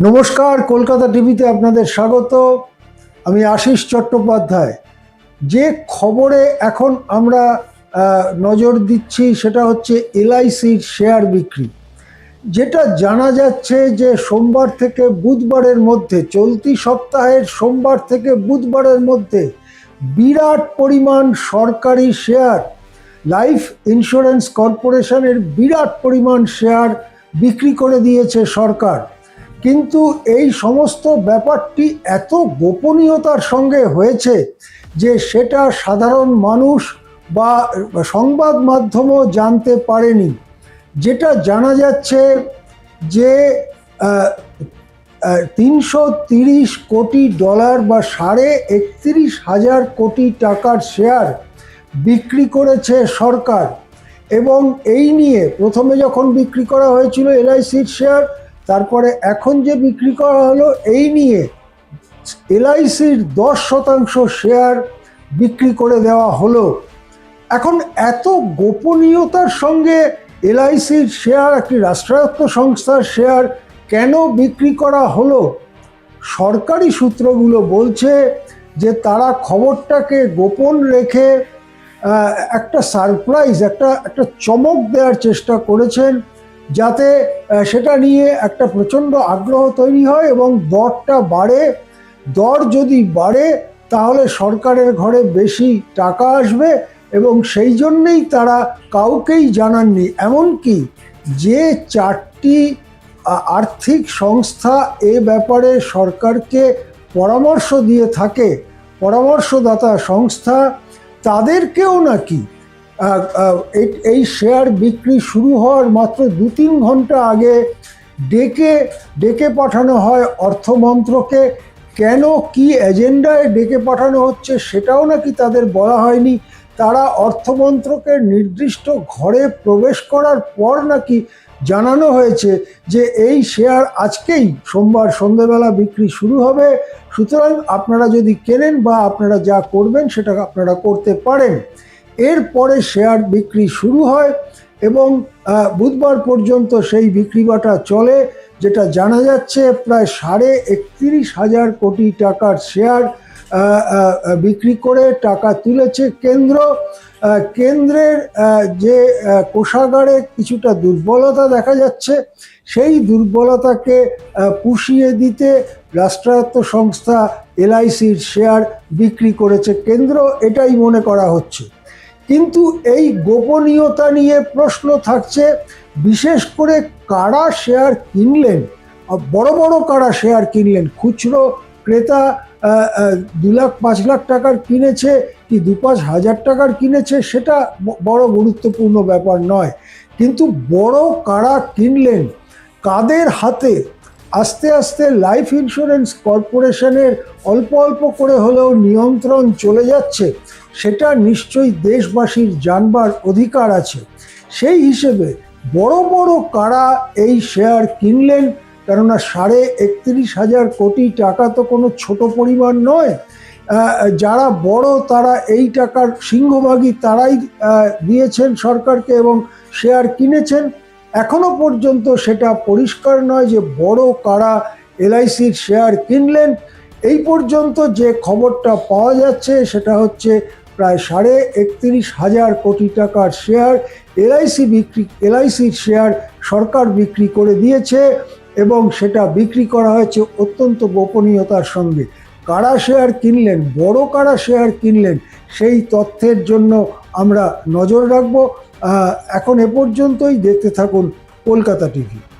নমস্কার, কলকাতা টিভিতে আপনাদের স্বাগত। আমি আশিস চট্টোপাধ্যায়। যে খবরে এখন আমরা নজর দিচ্ছি সেটা হচ্ছে এলআইসির শেয়ার বিক্রি। যেটা জানা যাচ্ছে যে সোমবার থেকে বুধবারের মধ্যে, চলতি সপ্তাহের সোমবার থেকে বুধবারের মধ্যে বিরাট পরিমাণ সরকারি শেয়ার, লাইফ ইন্স্যুরেন্স কর্পোরেশনের বিরাট পরিমাণ শেয়ার বিক্রি করে দিয়েছে সরকার। কিন্তু এই সমস্ত ব্যাপারটি এত গোপনীয়তার সঙ্গে হয়েছে যে সেটা সাধারণ মানুষ বা সংবাদ মাধ্যমও জানতে পারেনি। যেটা জানা যাচ্ছে যে 330 কোটি ডলার বা 31,500 কোটি টাকার শেয়ার বিক্রি করেছে সরকার। এবং এই নিয়ে প্রথমে যখন বিক্রি করা হয়েছিল এলআইসির শেয়ার, তারপরে এখন যে বিক্রি করা হলো, এই নিয়ে এলআইসির 10% শেয়ার বিক্রি করে দেওয়া হলো। এখন এত গোপনীয়তার সঙ্গে এলআইসির শেয়ার, একটি রাষ্ট্রায়ত্ত সংস্থার শেয়ার কেন বিক্রি করা হলো? সরকারি সূত্রগুলো বলছে যে তারা খবরটাকে গোপন রেখে একটা সারপ্রাইজ, একটা চমক দেওয়ার চেষ্টা করেছেন, যাতে সেটা নিয়ে একটা প্রচণ্ড আগ্রহ তৈরি হয় এবং দরটা বাড়ে। দর যদি বাড়ে তাহলে সরকারের ঘরে বেশি টাকা আসবে এবং সেই জন্যেই তারা কাউকেই জানাননি। এমনকি যে 4টি আর্থিক সংস্থা এ ব্যাপারে সরকারকে পরামর্শ দিয়ে থাকে, পরামর্শদাতা সংস্থা, তাদেরকেও নাকি এই শেয়ার বিক্রি শুরু হওয়ার মাত্র 2-3 ঘন্টা আগে ডেকে পাঠানো হয় অর্থমন্ত্রকে। কেন, কি এজেন্ডায় ডেকে পাঠানো হচ্ছে সেটাও নাকি তাদের বলা হয়নি। তারা অর্থমন্ত্রকের নির্দিষ্ট ঘরে প্রবেশ করার পর নাকি জানানো হয়েছে যে এই শেয়ার আজকেই সোমবার সন্ধ্যেবেলা বিক্রি শুরু হবে, সুতরাং আপনারা যদি কেনেন বা আপনারা যা করবেন সেটা আপনারা করতে পারেন। এরপরে শেয়ার বিক্রি শুরু হয় এবং বুধবার পর্যন্ত সেই বিক্রি বাটা চলে। যেটা জানা যাচ্ছে প্রায় 31,500 কোটি টাকার শেয়ার বিক্রি করে টাকা তুলেছে কেন্দ্র। কেন্দ্রের যে কোষাগারে কিছুটা দুর্বলতা দেখা যাচ্ছে, সেই দুর্বলতাকে পুষিয়ে দিতে রাষ্ট্রায়ত্ত সংস্থা এলআইসির শেয়ার বিক্রি করেছে কেন্দ্র, এটাই মনে করা হচ্ছে। কিন্তু এই গোপনীয়তা নিয়ে প্রশ্ন থাকছে, বিশেষ করে কারা শেয়ার কিনলেন, বড় বড় কারা শেয়ার কিনলেন। খুচরো ক্রেতা 2 লাখ 5 লাখ টাকার কিনেছে কি 2-5 হাজার টাকার কিনেছে, সেটা বড় গুরুত্বপূর্ণ ব্যাপার নয়। কিন্তু বড় কারা কিনলেন, কাদের হাতে আস্তে আস্তে লাইফ ইন্স্যুরেন্স কর্পোরেশনের অল্প অল্প করে হলেও নিয়ন্ত্রণ চলে যাচ্ছে, সেটা নিশ্চয়ই দেশবাসীর জানবার অধিকার আছে। সেই হিসেবে বড় বড় কারা এই শেয়ার কিনলেন, কেননা 31,500 কোটি টাকা তো কোনো ছোট পরিমাণ নয়। যারা বড় তারা এই টাকার সিংহভাগই তারাই দিয়েছেন সরকারকে এবং শেয়ার কিনেছেন। এখনো পর্যন্ত সেটা পরিষ্কার নয় যে বড় কারা এলআইসির শেয়ার কিনলেন। এই পর্যন্ত যে খবরটা পাওয়া যাচ্ছে সেটা হচ্ছে প্রায় 31,500 কোটি টাকার শেয়ার এলআইসির শেয়ার সরকার বিক্রি করে দিয়েছে এবং সেটা বিক্রি করা হয়েছে অত্যন্ত গোপনীয়তার সঙ্গে। কারা শেয়ার কিনলেন, বড় কারা শেয়ার কিনলেন, সেই তথ্যের জন্য আমরা নজর রাখবো। এখন এ পর্যন্তই। দেখতে থাকুন কলকাতা টিভি।